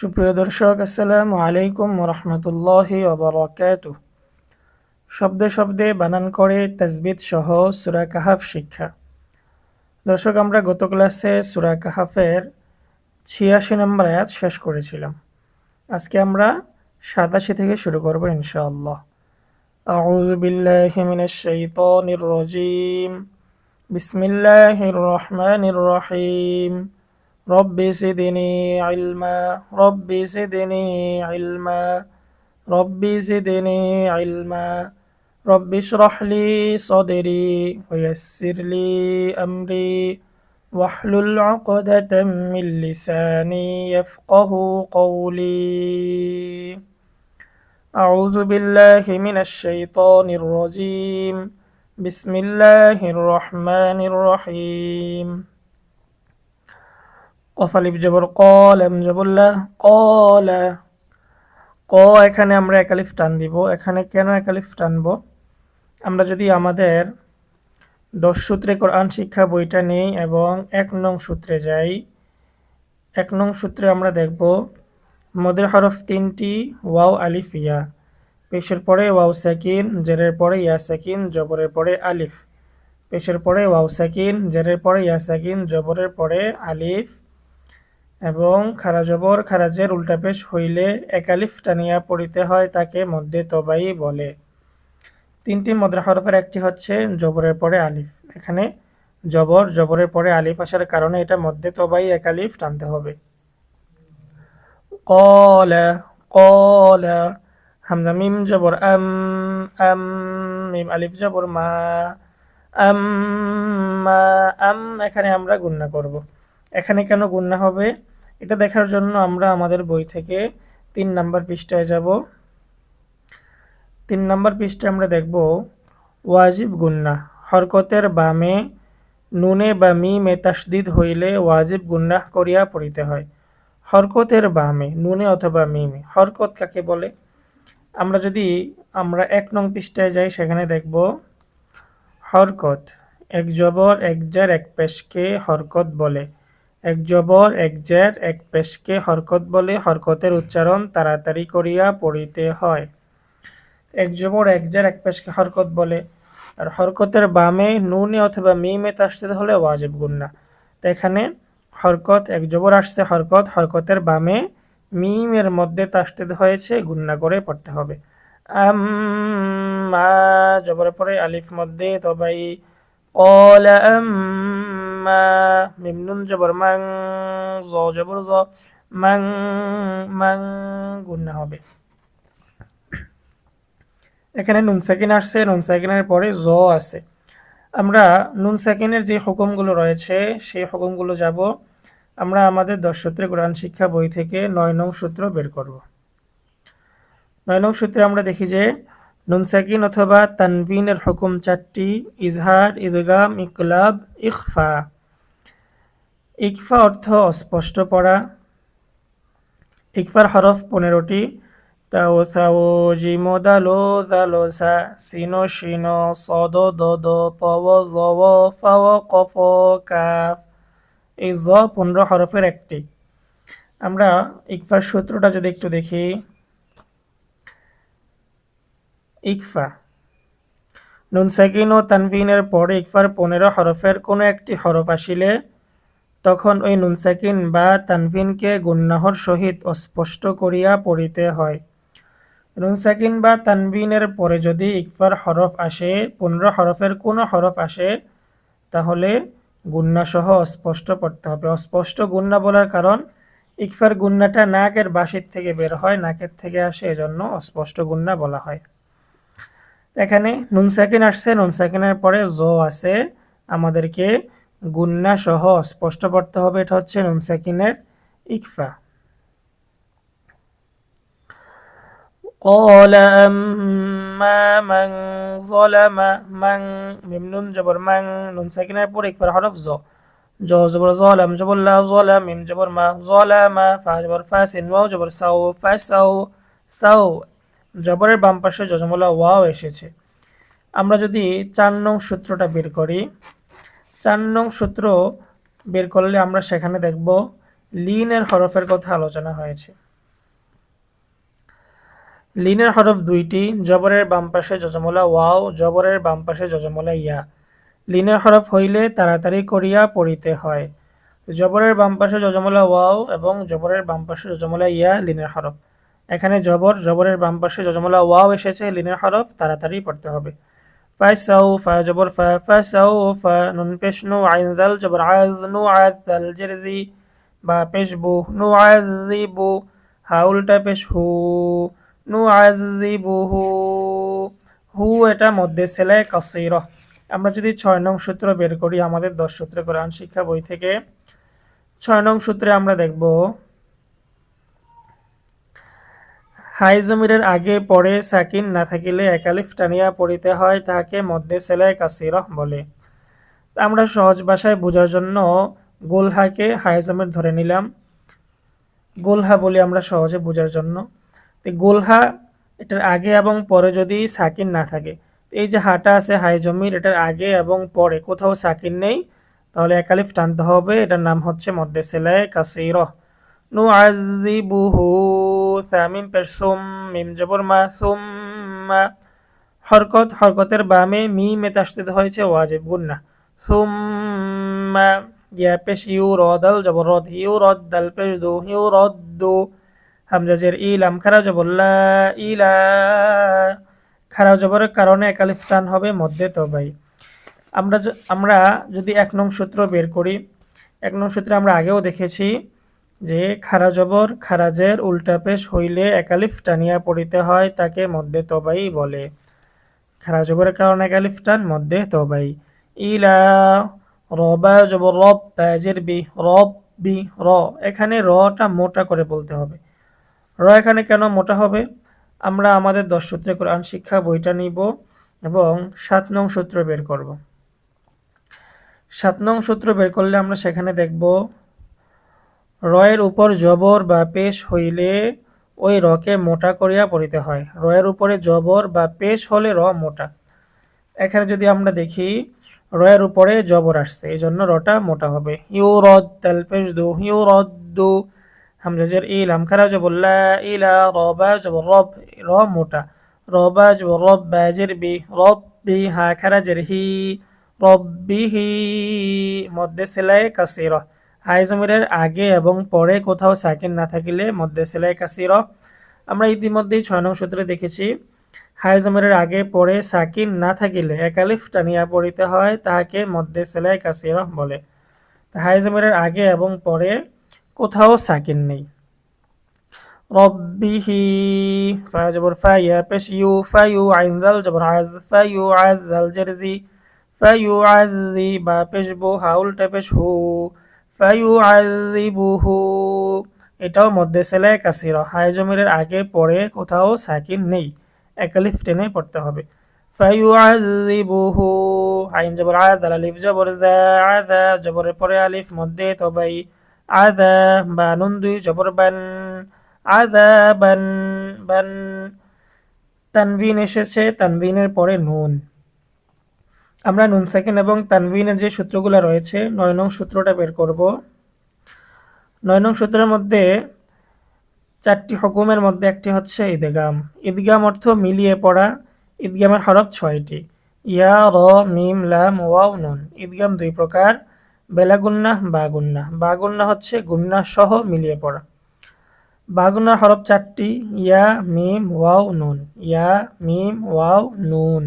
সুপ্রিয় দর্শক, আসসালামু আলাইকুম রহমতুল্লাহি ওবারাকাতুহ। শব্দে শব্দে বানান করে তাজবিদ সহ সূরা কাহাফ শিক্ষা। দর্শক, আমরা গত ক্লাসে সূরা কাহাফের ৮৬ নম্বর আয়াত শেষ করেছিলাম। আজকে আমরা ৮৭ থেকে শুরু করব ইনশাআল্লাহ। আউযু বিল্লাহি মিনাশ শাইতানির রাজীম। বিসমিল্লাহির রহমানির রহিম। রব্বি জিদনি ইলমা রব্বি জিদনি ইলমা রব্বি জিদনি ইলমা রব্বি ইশরাহ লি সাদরি ওয়া ইয়াসসির লি আমরি ওয়াহলুল উকদাতাম মিন লিসানি ইয়াফকাহু কওলি। আউযু বিল্লাহি মিনাশ শাইতানির রাজীম। বিসমিল্লাহির রহমানির রহিম। কফ আলিফ জবর ক, লাম জবর লা, কলা। ক এখানে আমরা এক আলিফ টান দিব। এখানে কেন এক আলিফ টানবো? আমরা যদি আমাদের 10 সূত্রে কোরআন শিক্ষা বইটা নেই এবং 1 নং সূত্রে যাই, 1 নং সূত্রে আমরা দেখব মদের হরফ 3টি, ওয়াও আলিফ ইয়া। পেশের পরে ওয়াও সাকিন, জেরের পরে ইয়া সাকিন, জবরের পরে আলিফ। পেশের পরে ওয়াও সাকিন, জেরের পরে ইয়া সাকিন, জবরের পরে আলিফ এবং খারা জবর খারাজের উল্টা পেশ হইলে এক আলিফ টানিয়া পড়িতে হয়, তাকে মধ্যে তবাই বলে। 3টি মদের হরফের একটি হচ্ছে জবরের পরে আলিফ। এখানে জবরের পরে আলিফ আসার কারণে এটা মধ্যে তবাই এক আলিফ টানতে হবে। কলা কলা। হামজা মিম জবর আম আম, মিম আলিফ জবর মা আম মা আম। এখানে আমরা গুণনা করব। এখানে কেন গুণনা হবে এটা দেখার জন্য আমরা আমাদের বই থেকে 3 নাম্বার পৃষ্ঠায় যাব। 3 নাম্বার পৃষ্ঠায় আমরা দেখব ওয়াজিব গুণনা। হরকতের বামে নুনে বা মিমে তাসদিদ হইলে ওয়াজিব গুণনা করিয়া পড়িতে হয়। হরকতের বামে নুনে অথবা মিমে। হরকত কাকে বলে? আমরা 1 নং পৃষ্ঠায় যাই, সেখানে দেখব হরকত এক জবর এক জের এক পেশকে হরকত বলে। এক জবর এক জের এক পেশকে হরকত বলে। হরকতের উচ্চারণ তাড়াতাড়ি করিয়া পড়িতে হয়। এক জবর এক জের এক পেশকে হরকত বলে। আর হরকতের বামে নুনে অথবা মিমে তাসদিদ হলে ওয়াজিব গুণনা। তো এখানে হরকত এক জবর আসছে, হরকতের বামে মিমের মধ্যে তাসদিদ হয়েছে, গুণনা করে পড়তে হবে। আম্মা জবরের পরে আলিফ মধ্যে তবাই। ক্বালা আম্মা, মিম নুন জবর মাং, জ জবর জ, মাং মাং, গুণনা হবে। এখানে নুন সাকিন আসছে, নুন সাকিনের পরে জ আছে। আমরা নুন সাকিনের যে হুকুমগুলো রয়েছে সেই হুকুমগুলো যাব। আমরা আমাদের 10 সূত্রে কোরআন শিক্ষা বই থেকে 9 নং সূত্র বের করব। 9 নং সূত্রে আমরা দেখি যে নুন সাকিন অথবা তানবিনের হুকুম 4টি: ইজহার, ইদগাম, ইকলাব, ইখফা। ইখফা অর্থ অস্পষ্ট পড়া। ইখফার হরফ 15টি: তাও সাও, জিমো দালো জালো সা, সিনো শিনো, সদ দদ, তব জব, ফাও কফ কাফ। এই জ 15 হরফের একটি। আমরা ইকফার সূত্রটা যদি একটু দেখি, ইকফা নুন সাকিন ও তানবিনের পরে ইকফার 15 হরফের কোনো একটি হরফ আসিলে তখন ওই নুন সাকিন বা তানবিনকে গুণনাহর সহিত অস্পষ্ট করিয়া পড়িতে হয়। নুন সাকিন বা তানবিনের পরে যদি ইকফার হরফ আসে, 15 হরফের কোনো হরফ আসে, তাহলে গুণনা সহ অস্পষ্ট পড়তে হবে। অস্পষ্ট গুণনা বলার কারণ ইকফার গুণনাটা নাকের বাসির থেকে বের হয়, নাকের থেকে আসে, এজন্য অস্পষ্ট গুণনা বলা হয়। এখানে নুন সাকিন আসছে, নুন সাকিনের পরে জ আছে, আমাদেরকে গুণনা সহ স্পষ্ট পড়তে হবে। এটা হচ্ছে নুন সাকিনের ইকফা। ক্বালা আম্মা মান যালামা, মান মিম নুন জবর মান, নুন সাকিনের পরে ইকফার হরফ জ। জ জবর জ, লাম জবর লা, যালাম, মিম জবর মা, যালামা, ফা জবর ফা, সিন ওয়াও জবর সাও, ফাসাও, সাও। জবরের বাম পাশে যজমলা ওয়াও এসেছে। আমরা যদি 4 নং সূত্রটা বের করি, 4 নং সূত্র বের করলে আমরা সেখানে দেখব লিনের হরফের কথা আলোচনা হয়েছে। লিনের হরফ দুইটি, জবরের বাম পাশে যজমলা ওয়াও, জবরের বাম পাশে যজমলা ইয়া। লিনের হরফ হইলে তাড়াতাড়ি করিয়া পড়িতে হয়। জবরের বাম পাশে যজমলা ওয়াও এবং জবরের বাম পাশে যজমলা ইয়া লিনের হরফ। এখানে জবরের বাম পাশে যজমলা ওয়াও এসেছে, লিনের হরফ, তাড়াতাড়ি পড়তে হবে। ফাসাউফা জবর ফা, ফাসাউফা, নুন পেশ নু, আইন দাল জবর আজ, নু আজ দাল জেরজি, বা পেশ বু, নু আযিবু, হা উল্টা পেশ হু, নু আযিবুহু। হু এটা মধ্যে সেলায় কাসীরা। আমরা যদি ৬ নং সূত্র বের করি আমাদের ১০ সূত্রে কোরআন শিক্ষা বই থেকে, ৬ নং সূত্রে আমরা দেখব হাই জমিরের আগে পরে সাকিন না থাকিলে একালিফ টানিয়া পড়িতে হয়, তাহাকে মধ্যে সেলায় কাসীরা বলে। আমরা সহজ ভাষায় বোঝার জন্য গোলহাকে হাই জমির ধরে নিলাম, গোলহা বলি আমরা সহজে বোঝার জন্য। গোলহা এটার আগে এবং পরে যদি সাকিন না থাকে, এই যে হাটা আছে হাই জমির, এটার আগে এবং পরে কোথাও সাকিন নেই, তাহলে একালিফ টানতে হবে। এটার নাম হচ্ছে মধ্যে সেলায় কাসীরা। নু আযিবুহু, সামিম পেশ সুম, মিম জবর মা, সুম্মা। হরকতের বামে মিমে তাসদীদ হয়েছে ওয়াজিব গুন্নাহ, সুম্মা। ইয়া পেশ ইউ, র দাল জবর রদ, ইউ রদ দাল পেশ দু, ইউ রদ্দু। হামজা জের ই, লাম খারা জবর লা, ইলা। খারা জবরের কারণে একালিফ টান হবে মধ্যে তবাই। আমরা যদি ১ নং সূত্র বের করি, ১ নং সূত্রে আমরা আগেও দেখেছি যে খারা জবর খারাজের উল্টা পেশ হইলে একালিফ টানিয়া পড়িতে হয়, তাকে মধ্যে তবাই বলে। খারা জবরের কারণে একালিফ টান মধ্যে তবাই। ইলা, রবা জবর রব, বাজের বি, রব বি, র। এখানে রটা মোটা করে বলতে হবে। র এখানে কেন মোটা হবে? আমরা আমাদের ১০ সূত্রে কোরআন শিক্ষা বইটা নিব এবং ৭ নং সূত্র বের করব। ৭ নং সূত্র বের করলে আমরা সেখানে দেখব রয়ের উপর জবর বা পেশ হইলে ওই রকে মোটা করিয়া পড়িতে হয়। রয়ের উপরে জবর বা পেশ হলে র মোটা। এখানে যদি আমরা দেখি রয়ের উপরে জবর আসছে, এই জন্য রটা মোটা হবে। ইউ রদ তাল পেশ দু, ইউ রদ্দু। হামজা জের ই, লাম খারা জবর লা, ইলা, রবা জবর রব, র মোটা, রবা জবর রব, বাজের বি, রব্বি, হা খারা জের হি, রব্বিহি, মধ্যে সেলায় কাসীরা। হাই জমিরের আগে এবং পরে কোথাও সাকিন না থাকিলে মধ্যে সেলায় কাসীরা। আমরা ইতিমধ্যেই ৬ নং সূত্রে দেখেছি হাই জমিরের আগে পরে সাকিন না থাকিলে একালিফ টানিয়া পড়িতে হয়, তাহাকে মধ্যে সেলায় কাসীরা বলে। হাই জমিরের আগে এবং পরে কোথাও সাকিন নেই। রব্বিহি, ফা জবর ফা, ইয়া পেশ ইউ, ফা ইউ, আইন দাল জবর আজ, ফা ইউ আজ দাল জেরজি, ফা ইউ আযি, বা পেশ বু, হা উল্টা পেশ হু, ফা ইউ আযিবুহু। এটাও মধ্যে সেলায় কাসীরা। হাই জমিরের আগে পরে কোথাও সাকিন নেই, একালিফ টেনে পড়তে হবে। ফা ইউ আযিবুহু, আইন জবর আ, দাল আলিফ জবর যা, আযা জবরের পরে আলিফ মধ্যে তবাই, আযা, বা নুন দুই জবর বান, আযাবান, বান। তানবিন এসেছে, তানবিনের পরে নুন। আমরা নুন সাকিন এবং তানবিনের যে সূত্রগুলো রয়েছে ৯ নং সূত্রটা বের করব। ৯ নং সূত্রের মধ্যে ৪টি হুকুমের মধ্যে একটি হচ্ছে ইদগাম। ইদগাম অর্থ মিলিয়ে পড়া। ইদগামের হরফ ৬টি, ইয়া, র, মিম, লাম, ওয়াও, নুন। ইদগাম ২ প্রকার, বেলা গুন্নাহ, বা গুন্নাহ। বা গুন্নাহ হচ্ছে গুন্নাহ সহ মিলিয়ে পড়া। বা গুন্নাহর হরফ ৪টি, ইয়া, মিম, ওয়াও, নুন, ইয়া, মিম, ওয়াও, নুন।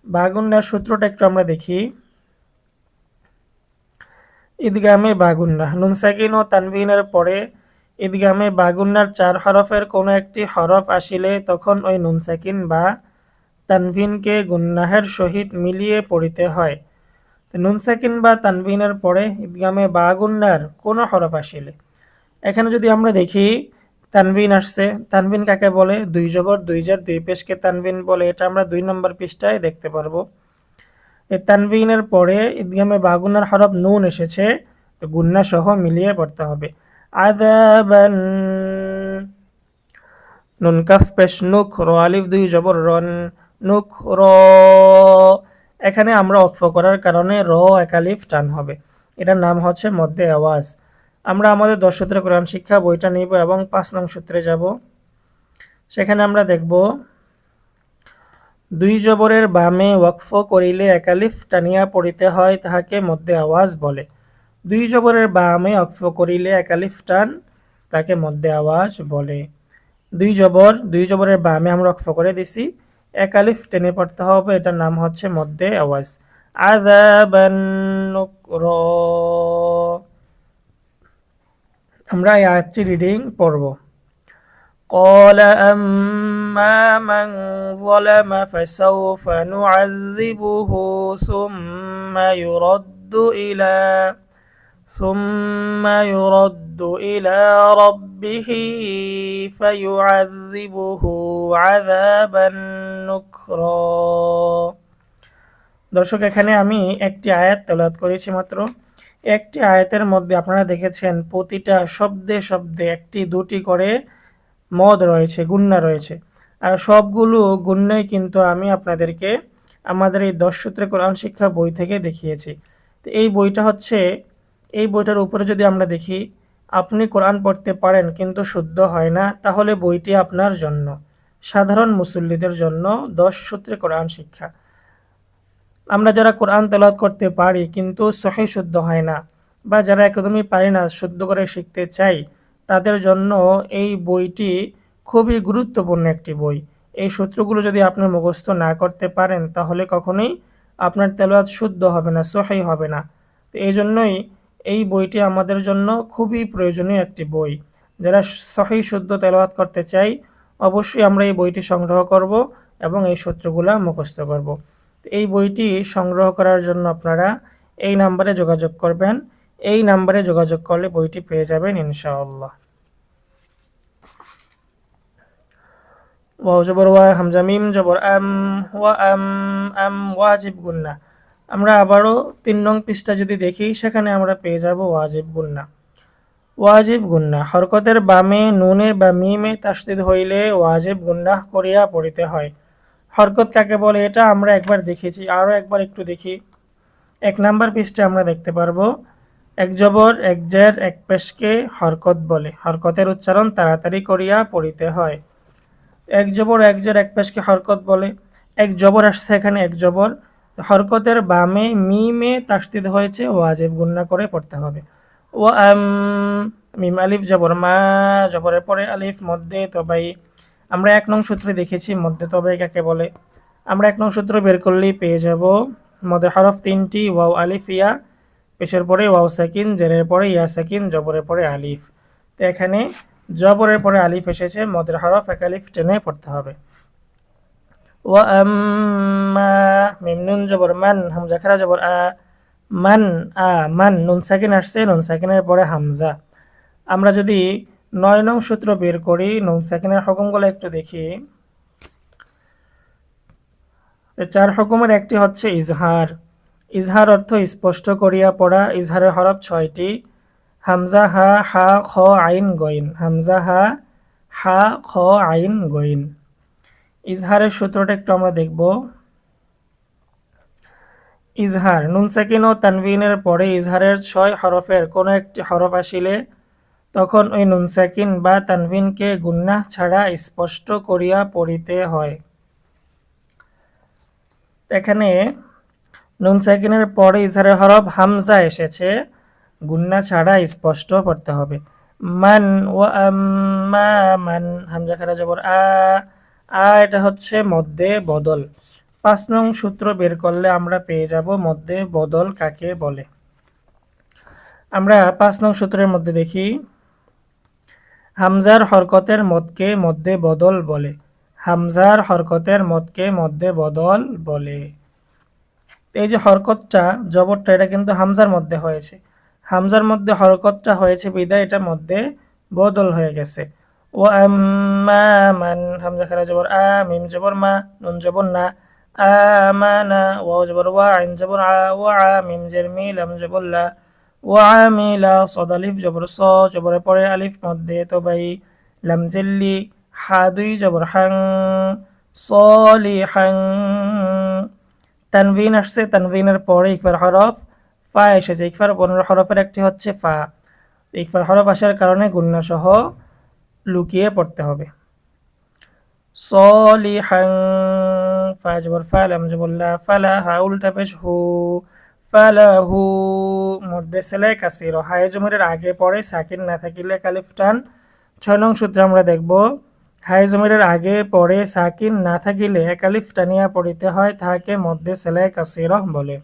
বা গুন্নাহর সূত্রটা একটু আমরা দেখি। ঈদগামে বা গুন্নাহ, নুন সাকিন ও তানবিনের পরে ঈদগামে বা গুন্নাহর ৪ হরফের কোনো একটি হরফ আসিলে তখন ওই নুন সাকিন বা তানভিনকে গুন্নাহের সহিত মিলিয়ে পড়িতে হয়। নুন সাকিন বা তানভিনের পরে ঈদগামে বা গুন্নাহর কোনো হরফ আসিলে, এখানে যদি আমরা দেখি তানবিন আসছে, তানবিন কাকে বলে? ২ জবর ২ জের ২ পেশকে তানবিন বলে। এটা আমরা ২ নম্বর পৃষ্ঠায় দেখতে পারবো। এই তানবিনের পরে ঈদগামে বা গুন্নাহর হরফ নুন এসেছে, তো গুন্না সহ মিলিয়ে পড়তে হবে। আযাবান, নুন কাফ পেশ নুক, র আলিফ ২ জবর রন, নুক র। এখানে আমরা ওয়াকফ করার কারণে র একালিফ টান হবে। এটার নাম হচ্ছে মধ্যে আওয়াজ। আমরা আমাদের ১০ সূত্রে কোরআন শিক্ষা বইটা নিব এবং ৫ নং সূত্রে যাব। সেখানে আমরা দেখব দুই জবরের বামে ওয়াকফ করিলে একালিফ টানিয়া পড়িতে হয়, তাহাকে মধ্যে আওয়াজ বলে। দুই জবরের বামে ওয়াকফ করিলে একালিফ টান, তাকে মধ্যে আওয়াজ বলে। দুই জবরের বামে আমরা ওয়াকফ করে দিছি, একালিফ টেনে পড়তে হবে, এটার নাম হচ্ছে মধ্যে আওয়াজ। আযাবান নুকরা। আমরা এই আয়াতটি রিডিং পড়ব। قال أما من ظلم فسوف نعذبه ثم يرد إلى ربه فيعذبه عذابا نكرا। দর্শক, এখানে আমি একটি আয়াত তেলাওয়াত করেছি মাত্র। একটি আয়াতের মধ্যে আপনারা দেখেছেন প্রতিটা শব্দে শব্দে একটি দুটি করে মদ রয়েছে, গুন্না রয়েছে। আর সবগুলো গুন্নাই কিন্তু আমি আপনাদেরকে আমাদের এই 10 সূত্রে কোরআন শিক্ষা বই থেকে দেখিয়েছি। তো এই বইটার উপরে যদি আমরা দেখি, আপনি কোরআন পড়তে পারেন কিন্তু শুদ্ধ হয় না, তাহলে বইটি আপনার জন্য, সাধারণ মুসল্লিদের জন্য 10 সূত্রে কোরআন শিক্ষা। আমরা যারা কোরআন তেলাওয়াত করতে পারি কিন্তু সহিহ শুদ্ধ হয় না, বা যারা একদমই পারি না, শুদ্ধ করে শিখতে চাই, তাদের জন্য এই বইটি খুবই গুরুত্বপূর্ণ একটি বই। এই সূত্রগুলো যদি আপনি মুখস্থ না করতে পারেন, তাহলে কখনোই আপনার তেলাওয়াত শুদ্ধ হবে না, সহিহ হবে না। তো এই জন্যই এই বইটি আমাদের জন্য খুবই প্রয়োজনীয় একটি বই। যারা সহিহ শুদ্ধ তেলাওয়াত করতে চাই, অবশ্যই আমরা এই বইটি সংগ্রহ করব এবং এই সূত্রগুলো মুখস্থ করব। এই বইটি সংগ্রহ করার জন্য আপনারা এই নাম্বারে যোগাযোগ করবেন। এই নাম্বারে যোগাযোগ করলে বইটি পেয়ে যাবেন ইনশাআল্লাহ। ওয়াও জবর ওয়া, হামজা মিম জবর আম, ওয়া আম ওয়াজিব গুন্না। আমরা আবারও 3 নং পৃষ্ঠা যদি দেখি, সেখানে আমরা পেয়ে যাব ওয়াজিব গুন্না। ওয়াজিব গুন্না হরকতের বামে নুনে বা মিমে তাসদীদ হইলে ওয়াজিব গুন্না করিয়া পড়িতে হয়। হরকত কাকে বলে এটা আমরা একবার দেখেছি, আরও একবার একটু দেখি। 1 নাম্বার পৃষ্ঠে আমরা দেখতে পারবো এক জবর এক জের এক পেশকে হরকত বলে। হরকতের উচ্চারণ তাড়াতাড়ি করিয়া পড়িতে হয়। এক জবর এক জের এক পেশকে হরকত বলে। এক জবর আসছে এখানে, এক জবর। হরকতের বামে মিমে তাসদীদ হয়েছে, ওয়াজিব গুন্না করে পড়তে হবে। ও মিম আলিফ জবর মা, জবরের পরে আলিফ মধ্যে তবাই। আমরা 1 নং সূত্রে দেখেছি মধ্যে তবাই কাকে বলে। আমরা 1 নং সূত্র বের করলেই পেয়ে যাব মধ্যে হরফ 3টি, ওয়াও আলিফ ইয়া, পেশের পরে ওয়াও সাকিন, জেরের পরে ইয়া সাকিন, জবরের পরে আলিফ। তো এখানে জবরের পরে আলিফ এসেছে, মদের হরফ এক আলিফ টেনে পড়তে হবে। ওয়া আম্মা মিম নুন জবর মান, হামজা খারা জবর আ, মান আ মান, নুন সাকিন আসছে, নুন সাকিনের পরে হামজা। আমরা যদি 9 নং সূত্র বের করি, নুন সাকিনের হুকুমগুলো একটু দেখি। 4 হুকুমের একটি হচ্ছে ইজহার। ইজহার অর্থ স্পষ্ট করিয়া পড়া। ইজহারের হরফ 6টি, হামজা হা হা খ আইন গইন, হামজা হা হা খ আইন গইন। ইজহারের সূত্রটা একটু আমরা দেখব। ইজহার নুন সাকিন ও তানবিনের পরে ইজহারের 6 হরফের কোনো একটি হরফ আসিলে তখন ওই নুন সাকিন বা তানবিনকে গুন্নাহ ছাড়া স্পষ্ট করিয়া পড়িতে হয়। এখানে নুন সাকিনের পরে ইজহারের হরফ হামজা এসেছে, গুন্না ছাড়া স্পষ্ট পড়তে হবে। মান ওয়া আম্মা মান, হামজা খারা জবর আ, এটা হচ্ছে মধ্যে বদল। 5 নং সূত্র বের করলে আমরা পেয়ে যাব মধ্যে বদল কাকে বলে। আমরা 5 নং সূত্রের মধ্যে দেখি, হামজার হরকতের মদকে মধ্যে বদল বলে। হামজার হরকতের মদকে মধ্যে বদল বলে। এই যে হরকতটা, জবরটা, এটা কিন্তু হামজার মধ্যে হয়েছে। হামজার মধ্যে হরকতটা হয়েছে বিদায় এটার মধ্যে বদল হয়ে গেছে। ও আম্মা মান, হামজা খারা জবর আ, মিম জবর মা, নুন জবর না, আমানা, ওয়াও জবর ওয়া, আইন জবর আ, ওয়া আ, মিম জের মি, লাম জবর লা, ওয়া আমিলা, সদ আলিফ জবর স, জবরের পরে আলিফ মধ্যে তবাই, লাম জেল্লি, হা 2 জবর হাং, সলিহাং। তানভিন আসছে, তানভিনের পরে ইকফার হরফ ফা এসেছে। ইকফার 15 হরফের একটি হচ্ছে ফা। ইকফার হরফ আসার কারণে গুন্না সহ লুকিয়ে পড়তে হবে। সলিহান, ফা জবর ফা লাম জবর লা, ফালা, হা উল্টা পেশ হু, ফালাহু, মধ্যে সেলাই কাসির, হায়ে জমিরের আগে পরে সাকিন না থাকিলে কালিফ টান। 6 নং সূত্রে আমরা দেখব হায়ে জমিরের আগে পরে সাকিন না থাকিলে একালিফ টানিয়া পড়িতে হয়, তাহাকে মধ্যে সেলাই কাসির বলে।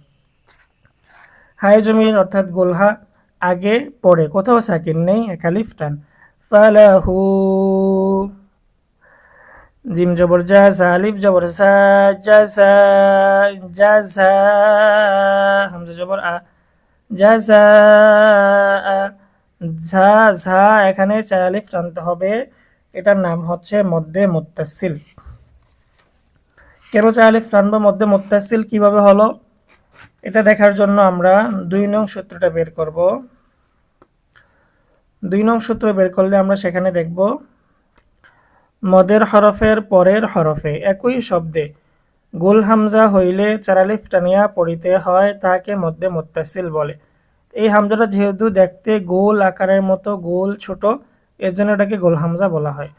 হায়ে জমির অর্থাৎ গোলহা আগে পরে কোথাও সাকিন নেই, একালিফ টান। ফালাহু, জিম জবর জা, আলিফ জবর সা, জাযা, জাযা, হামজা জবর আ, জাযা, ঝা, ঝা, এখানে 4 আলিফ টানতে হবে। এটার নাম হচ্ছে মধ্যে মুত্তাসিল। কেন 4 আলিফ টানবো? মধ্যে মুত্তাসিল কিভাবে হলো এটা দেখার জন্য আমরা 2 নং সূত্রটা বের করব। 2 নং সূত্র বের করলে আমরা সেখানে দেখব মদের হরফের পরের হরফে একই শব্দে গোল হামজা হইলে 4 আলিফ টানিয়া পড়িতে হয়, তাকে মধ্যে মুত্তাসিল বলে। এই হামজাটা যেহেতু দেখতে গোল আকারের মতো, গোল ছোট, এর জন্য এটাকে গোল হামজা বলা হয়।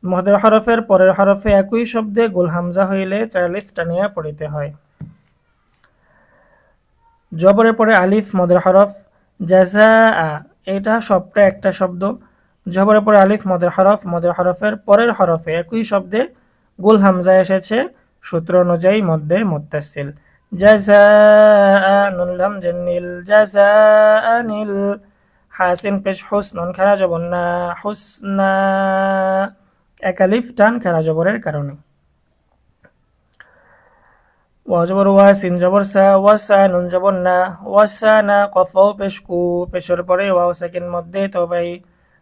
মদের হরফের পরের হরফে একই শব্দে গোল হামজা হইলে 4 আলিফ টানিয়া পড়িতে হয়। জবরের পরে আলিফ মদের হরফ, জাযা, এটা সবটা একটা শব্দ। জবরের পরে আলিফ মদের হরফ, মদের হরফের পরের হরফে একই শব্দে গোল হামজা এসেছে, সূত্র অনুযায়ী মধ্যে মুত্তাসিল। জাযা, নুন লাম জান্নিল, জাযা আনিল, হাসিন পেশ হুস, নুন খারা জবর না, হুসনা, এক আলিফ টান খারা জবরের কারণে। ওয়া জবর ওয়া, সিন জবর সা, ওয়াসা, নুন জবর না, ওয়াসানা, কফ পেশ কু, পেশের পরে ওয়াও সাকিন মধ্যে তবাই,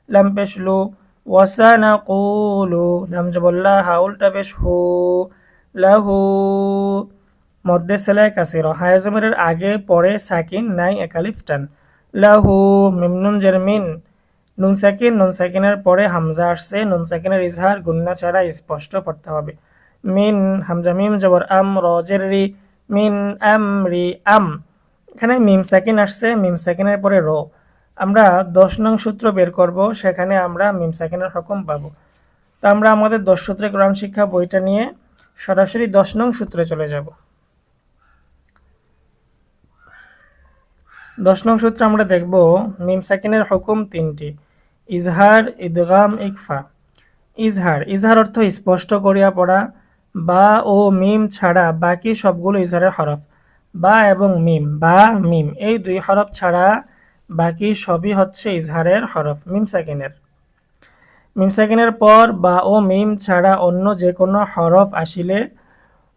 লাম পেশ লু, ওয়াসানা কুলু, লাম জবর লা, হা উল্টা পেশ হু, লাহু, মধ্যে সেলাই কাসির, হায়ে জমিরের আগে পরে সাকিন নাই, এক আলিফ টান। লাহু, মিম নুন জের মিন, নুন সাকিন, নুন সাকিনের পরে হামজা আসছে, নুন সাকিনের ইজহার গুন্না ছাড়া স্পষ্ট পড়তে হবে। মিন, হামজা মিম জবর আম, র জের রি, মিন আমরি, আম, এখানে মিম সাকিন আসছে, মিম সাকিনের পরে র। আমরা 10 নং সূত্র বের করব, সেখানে আমরা মিম সাকিনের হুকুম পাবো। তো আমরা আমাদের 10 সূত্রে কোরআন শিক্ষা বইটা নিয়ে সরাসরি 10 নং সূত্রে চলে যাব। 10 নং সূত্রে আমরা দেখব মিম সাকিনের হুকুম 3টি: ইজহার, ইদগাম, ইকফা। ইজহার, ইজহার অর্থ স্পষ্ট করিয়া পড়া। বা ও মিম ছাড়া বাকি সবগুলো ইজহারের হরফ। বা এবং মিম, বা মিম এই 2 হরফ ছাড়া বাকি সবই হচ্ছে ইজহারের হরফ মিম সাকিনের। মিম সাকিনের পর বা ও মিম ছাড়া অন্য যে কোনো হরফ আসিলে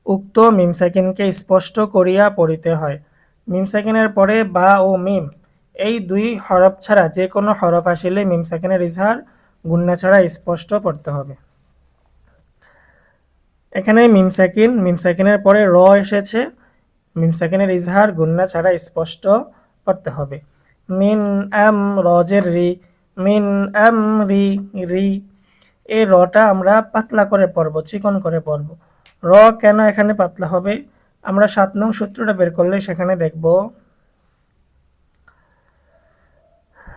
উক্ত মিম সাকিনকে স্পষ্ট করিয়া পড়িতে হয়। মিম সাকিনের পরে বা ও মিম এই 2 হরফ ছাড়া যে কোনো হরফ আসিলে মিম সাকিনের ইজহার গুন্না ছাড়া স্পষ্ট পড়তে হবে। এখানে মিম সাকিন, মিম সাকিনের পরে র এসেছে, মিম সাকিনের ইজহার গুন্না ছাড়া স্পষ্ট পড়তে হবে। মিন আম, রজের রি, মিন আম রি, রি, এই রটা আমরা পাতলা করে পড়ব, চিকন করে পড়ব। র কেন এখানে পাতলা হবে? আমরা 7 নং সূত্রটা বের করলে সেখানে দেখব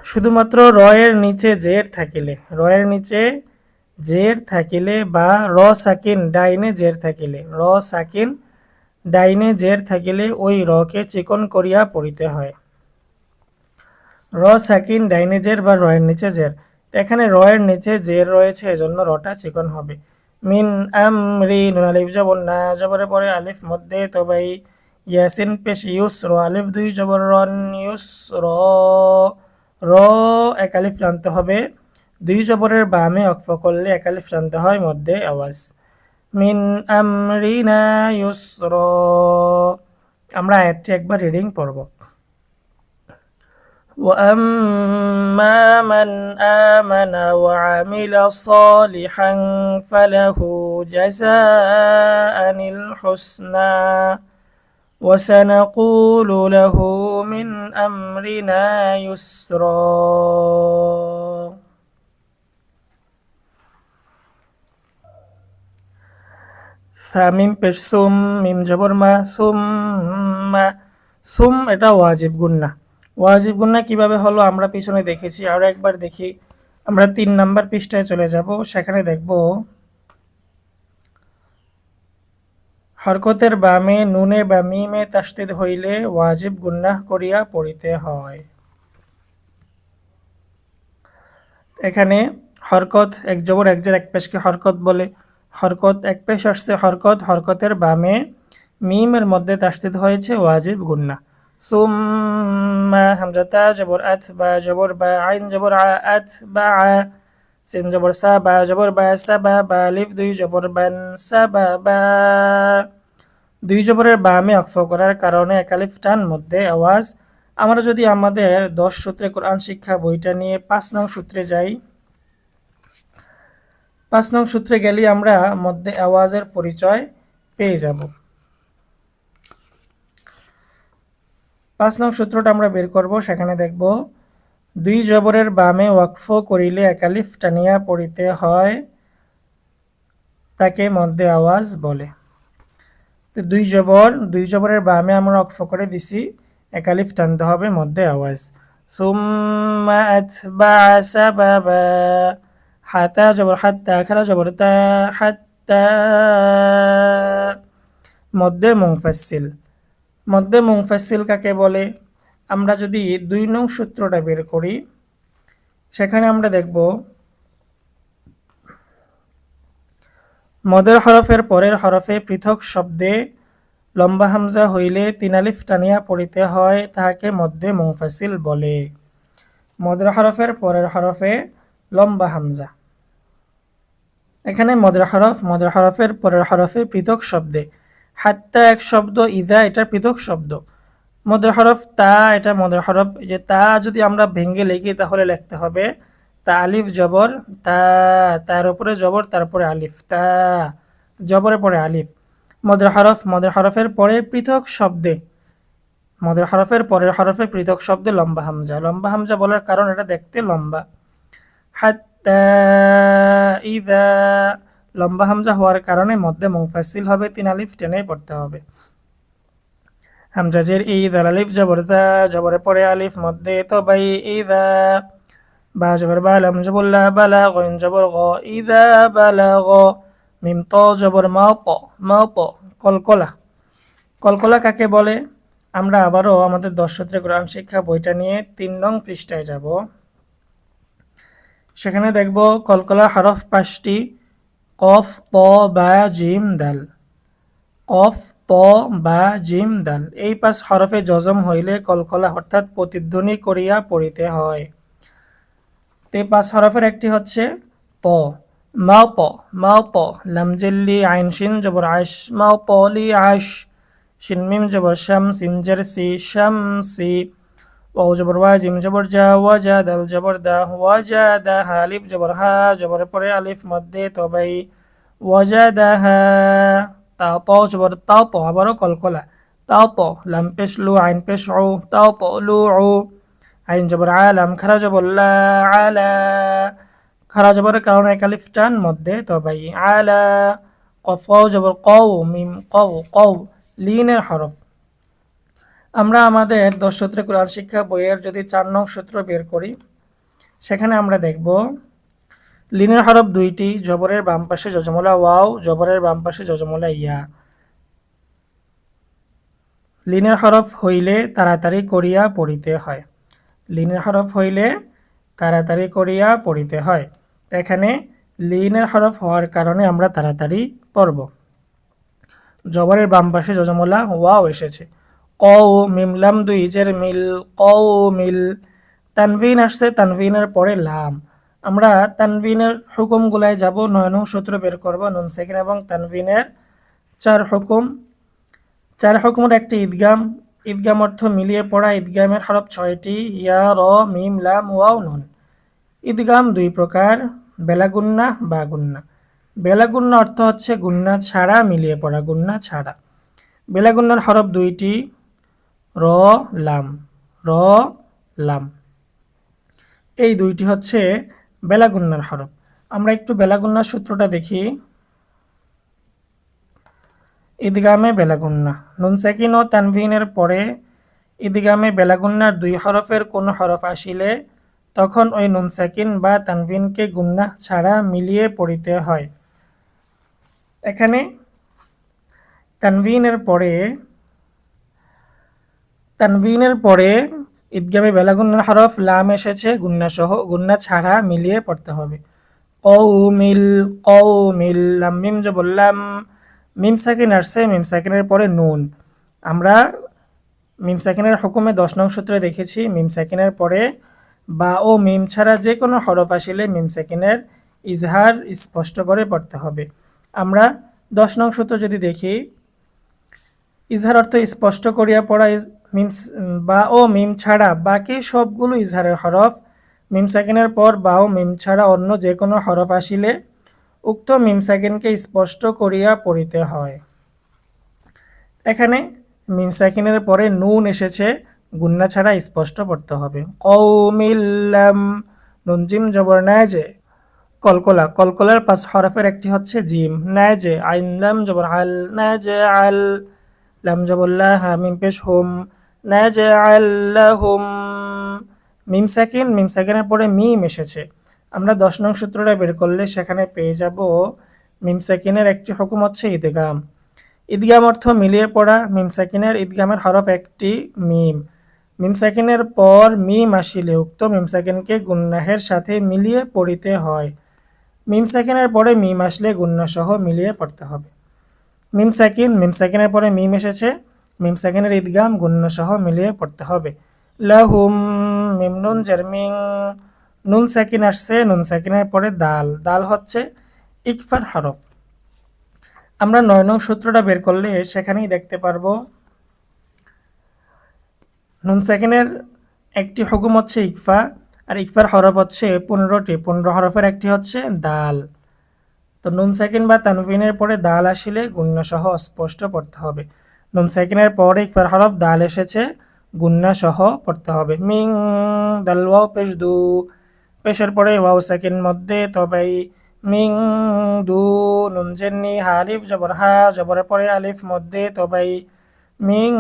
শুধুমাত্র র এর নিচে জের থাকিলে, র এর নিচে জের থাকিলে বা র সাকিন ডাইনে জের থাকিলে, র সাকিন ডাইনে জের থাকিলে ওই রকে চিকন করিয়া পড়িতে হয়। র সাকিন ডাইনে জের বা র এর নিচে জের, এখানে র এর নিচে জের রয়েছে, এজন্য রটা চিকন হবে। মিন আমরি, নুন আলিফ জবর না, জবরের পরে আলিফ মধ্যে তবাই, ইয়াসিন পেশ ইউস, র আলিফ 2 জবর রন, ইউস র, র এক আলিফ টানতে হবে, 2 জবরের বামে অক্ফ করলে এক আলিফ টানতে হয় মধ্যে আওয়াজ। মিন আমরিনা ইউসর। আমরা আয়াতটি একবার রিডিং পড়ব। وأما من آمن وعمل صالحا فله جزاء الحسنى وسنقول له من أمرنا يسرا। মিম পেশ সুম, মিম জবর মা, সুম মা, সুম এটা ওয়াজিব গুন্না। ওয়াজিব গুন্না কিভাবে হলো আমরা পিছনে দেখেছি, আরো একবার দেখি। আমরা 3 নাম্বার পৃষ্ঠায় চলে যাব, সেখানে দেখব হরকতের বামে নুনে বা মিমে তাসদিদ হইলে ওয়াজিব গুন্নাহ করিয়া পড়িতে হয়। এখানে হরকত এক জবর এক জের এক পেশকে হরকত বলে। হরকত এক পেশ আসছে হরকত, হরকতের বামে মিমের মধ্যে তাসদিদ হয়েছে ওয়াজিব গুন্নাহ। সুম্মা হামজাতা জবর আত বা জবর বা আইন জবর আত বা সিন জবর সা বা জবর বা সাবা বা লিফ দুই জবর বান সাবা বা। দুই জবরের বামে অক্ফ করার কারণে একালিফ টান মধ্যে আওয়াজ। আমরা যদি আমাদের 10 সূত্রে কোরআন শিক্ষা বইটা নিয়ে 5 নং সূত্রে যাই, 5 নং সূত্রে গেলে আমরা মধ্যে আওয়াজের পরিচয় পেয়ে যাব। 5 নং সূত্রটা আমরা বের করব। সেখানে দেখব দুই জবরের বামে ওয়াকফ করিলে একালিফ টানিয়া পড়িতে হয়, তাকে মধ্যে আওয়াজ বলে। তো দুই জবরের বামে আমরা ওয়াকফ করে দিছি, একালিফ টানতে হবে মধ্যে আওয়াজ। সুম্মা আতবাআ সাবাবা, হাতা জবর হাত্তা, খারা জবর তা, হাত্তা। মধ্যে মুনফাসিল। মধ্যে মুনফাসিল কাকে বলে? আমরা যদি 2 নং সূত্রটা বের করি, সেখানে আমরা দেখব মদের হরফের পরের হরফে পৃথক শব্দে লম্বা হামজা হইলে 3 আলিফ টানিয়া পড়িতে হয়, তাহাকে মধ্যে মুনফাসিল বলে। মদের হরফের পরের হরফে লম্বা হামজা। এখানে মদের হরফের পরের হরফে পৃথক শব্দে। হাত্তা এক শব্দ, ইদা এটা পৃথক শব্দ। মদের হরফ তা, এটা মদের হরফ। যে তা যদি আমরা ভেঙে লিখি তাহলে লিখতে হবে তা আলিফ জবর তা, তার উপরে জবর, তারপরে আলিফ, তা জবরের পরে আলিফ। মদের হরফের পরে পৃথক শব্দে, মদের হরফের পরের হরফে পৃথক শব্দে লম্বা হামজা। লম্বা হামজা বলার কারণ এটা দেখতে লম্বা। হাত্তা ইদা, লম্বা হামজা হওয়ার কারণে মধ্যে মুনফাসিল হবে, 3 আলিফ টেনে পড়তে হবে। হামজা জের ইদা, আলিফ জবর তা, জবরের পরে আলিফ, মধ্যে তবাই ইদা। বা জবর বা, লাম জবর লা, বালা, গইন জবর গ, ইদা বালাগ। মিম ত জবর মা ত, মা ত, কলকলা। কলকলা কাকে বলে? আমরা আবারও আমাদের 10 সূত্রে কোরআন শিক্ষা বইটা নিয়ে 3 নং পৃষ্ঠায় যাব। সেখানে দেখব কলকলা হরফ 5টি, কফ, ত, বা, জিম, দাল। কফ, ত, বা, জিম, দাল। এই 5 হরফে জজম হইলে কলকলা অর্থাৎ প্রতিধ্বনি করিয়া পড়িতে হয়। এই 5 হরফের একটি হচ্ছে ত। মা ত, মা ত, লাম জিল্লি আইন শিন জবর আশ, মা ত লি আশ। শিন মিম জবর শাম, সিন জের সি, শামসি। ওয়াও জবর ওয়া, জিম জবর জা, ওয়াজা, দাল জবর দা, ওয়াজাদা। আলিফ জবর হা, জবরের পরে আলিফ, মধ্যে তবাই ওয়াজাদাহা। তা ত জবর তা ত, আবারও কলকলা, তা ত, লাম পেশ লু, আইন পেশ উ, তা ত লু উ। আইন জবর আলাম, খারা জবর লা, আলা। খারা জবরের কারণে এক আলিফ টান, মধ্যে তবাই আলা। কফ জবর কও, মিম কও, কও লিনের হরফ। আমরা আমাদের 10 সূত্রে কোরআন শিক্ষা বইয়ের যদি 4 নং সূত্র বের করি, সেখানে আমরা দেখব লিনের হরফ 2টি, জবরের বাম পাশে জজমলা ওয়াও, জবরের বাম পাশে জজমলা ইয়া। লিনের হরফ হইলে তাড়াতাড়ি করিয়া পড়িতে হয়। লিনের হরফ হইলে তাড়াতাড়ি করিয়া পড়িতে হয়। এখানে লিনের হরফ হওয়ার কারণে আমরা তাড়াতাড়ি পড়ব। জবরের বাম পাশে জজমলা ওয়াও এসেছে। কও, মিম লাম 2 জের মিল, কও মিল। তানভিন আসছে, তানভিনের পরে লাম। আমরা তানভিনের হুকুমগুলায় যাব। 9 নং সূত্র বের করব। নুন সাকিন এবং তানভিনের 4 হুকুম। 4 হুকুমের একটি ঈদগাম। ঈদগাম অর্থ মিলিয়ে পড়া। ঈদগামের হরফ 6টি, ইয়া, র, মিম, লাম, ওয়াও, নুন। ঈদগাম 2 প্রকার, বেলা গুন্না বা গুন্না। বেলা গুন্না অর্থ হচ্ছে গুন্না ছাড়া মিলিয়ে পড়া, গুন্না ছাড়া। বেলা গুন্নার হরফ 2টি, র, লাম, র, লাম। এই 2টি হচ্ছে বেলা গুন্নার হরফ। আমরা একটু বেলা গুন্নার সূত্রটা দেখি। ঈদগামে বেলা গুন্না। নুন সাকিন ও তানভিনের পরে ঈদগামে বেলা গুন্নার 2 হরফের কোন হরফ আসিলে তখন ওই নুন সাকিন বা তানভিনকে গুন্না ছাড়া মিলিয়ে পড়িতে হয়। এখানে তানবিনের পরে ঈদগামে বেলা গুন্নার হরফ লাম এসেছে গুন্না সহ, গুন্না ছাড়া মিলিয়ে পড়তে হবে। কওমিল লাম মিম যে বললাম, মিম সাকিন আসছে, মিম সাকিনের পরে নুন। আমরা মিম সাকিনের হুকুমে 10 নং সূত্রে দেখেছি মিম সাকিনের পরে বা ও মিম ছাড়া যে কোনো হরফ আসলে মিম সাকিনের ইজহার স্পষ্ট করে পড়তে হবে। আমরা 10 নং সূত্র যদি দেখি, ইজহার অর্থ স্পষ্ট করিয়া পড়া, মিম বা ও মিম ছাড়া বাকি সবগুলো ইজহারের হরফ। মিম সাকিনের পর বা ও মিম ছাড়া অন্য যে কোনো হরফ আসিলে উক্ত মিম সাকিনকে স্পষ্ট করিয়া পড়িতে হয়। এখানে মিম সাকিনের পরে নুন এসেছে, গুন্না ছাড়া স্পষ্ট পড়তে হবে। কওমিল্লাম, নুন জিম জবর নাজে। কলকলা, কলকলার 5 হরফের একটি হচ্ছে জিম। নাজে, আইন লাম জবর আল, নাজে আল, লাম জবর লা, হা মিম পেশ হুম, নাজে আল্লাহুম। মিম সাকিন, মিম সাকিনের পরে মিম এসেছে। আমরা 10 নং সূত্রটা বের করলে সেখানে পেয়ে যাব মিম সাকিনের একটি হুকুম হচ্ছে ইদগাম। ইদগাম অর্থ মিলিয়ে পড়া। মিম সাকিনের ইদগামের হরফ একটি মিম। মিম সাকিনের পর মিম আসিলে উক্ত মিম সাকিনকে গুন্নাহের সাথে মিলিয়ে পড়িতে হয়। মিম সাকিনের পরে মিম আসলে গুন্না সহ মিলিয়ে পড়তে হবে। মিম সাকিন, মিম সাকিনের পরে মিম এসেছে, মিম সাকিনের ইদগাম গুন্না সহ মিলিয়ে পড়তে হবে। লাহুম, মিম নুন জারমিং, নুন সাকিন আসছে, নুন সাকিনের পরে দাল, দাল হচ্ছে ইকফার হরফ। আমরা 9 নং সূত্রটা বের করলে সেখানেই দেখতে পারবো নুন সাকিনের একটি হুকুম হচ্ছে ইকফা, আর ইকফার হরফ হচ্ছে 15টি। 15 হরফের একটি হচ্ছে দাল। তো নুন সাকিন বা তানবিনের পরে দাল আসলে গুন্না সহ স্পষ্ট পড়তে হবে। নুন সাকিনের পরে ইকফার হরফ দাল এসেছে, গুন্না সহ পড়তে হবে। মিং, দাল ওয়াও পেশ দু, পেশের পরে ওয়াও সাকিন মধ্যে তবাই, মিং দু, নুন জেন্নি হা আলিফ জবর হা, জবরের পরে আলিফ মধ্যে তবাই, মিং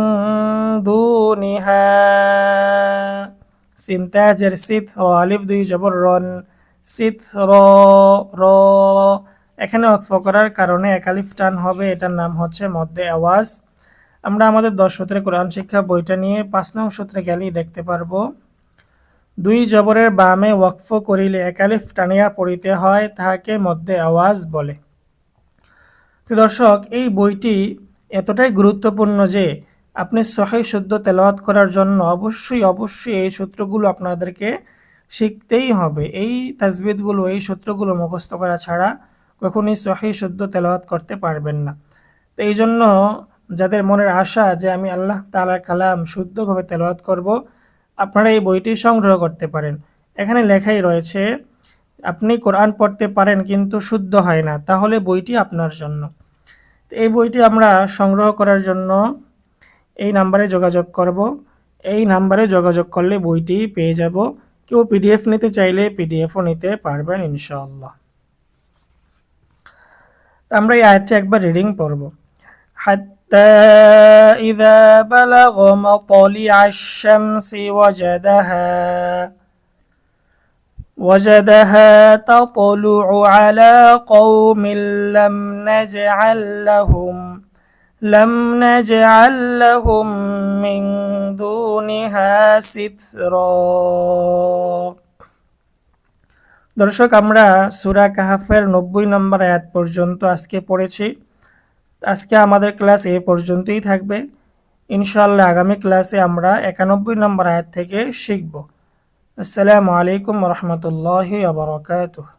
দুনিহা। সিন তাজের সিত, র আলিফ 2 জবর রন, সিত র, র। এখানে ওয়াকফ করার কারণে এক আলিফ টান হবে, এটার নাম হচ্ছে মধ্যে আওয়াজ। আমরা আমাদের 10 সূত্রে কোরআন শিক্ষা বইটা নিয়ে 5 নং সূত্রে গেলেই দেখতে পারবো 2 জবরের বামে ওয়াকফ করিলে এক আলিফ টানিয়া পড়িতে হয়, তাহাকে মধ্যে আওয়াজ বলে। তো দর্শক, এই বইটি এতটাই গুরুত্বপূর্ণ যে আপনি সহিহ শুদ্ধ তেলাওয়াত করার জন্য অবশ্যই এই সূত্রগুলো আপনাদেরকে শিখতেই হবে। এই তাজবিদগুলো, এই সূত্রগুলো মুখস্থ করা ছাড়া কখনোই সহিহ শুদ্ধ তেলাওয়াত করতে পারবেন না। তো এই জন্য যাদের মনের আশা যে আমি আল্লাহ তাআলার কালাম শুদ্ধভাবে তেলাওয়াত করব, আপনারা এই বইটি সংগ্রহ করতে পারেন। এখানে লেখাই রয়েছে আপনি কোরআন পড়তে পারেন কিন্তু শুদ্ধ হয় না, তাহলে বইটি আপনার জন্য। এই বইটি আমরা সংগ্রহ করার জন্য এই নাম্বারে যোগাযোগ করব। এই নাম্বারে যোগাযোগ করলে বইটি পেয়ে যাব। কেউ পিডিএফ নিতে চাইলে পিডিএফও নিতে পারবেন ইনশাআল্লাহ। আমরা এই আয়াতটি একবার রিডিং পড়ব। হাত্তা ইযা বালাগ মাতালিআশ শামসি وجدها تطلع على قوم لم نجعل لهم من دونها سترا। দর্শক, আমরা সূরা কাহাফের 90 নম্বর আয়াত পর্যন্ত আজকে পড়েছি। আজকে আমাদের ক্লাস এ পর্যন্তই থাকবে। ইনশাআল্লাহ আগামী ক্লাসে আমরা 91 নম্বর আয়াত থেকে শিখব। আসসালামু আলাইকুম ওয়া রাহমাতুল্লাহি ওয়া বারাকাতুহু।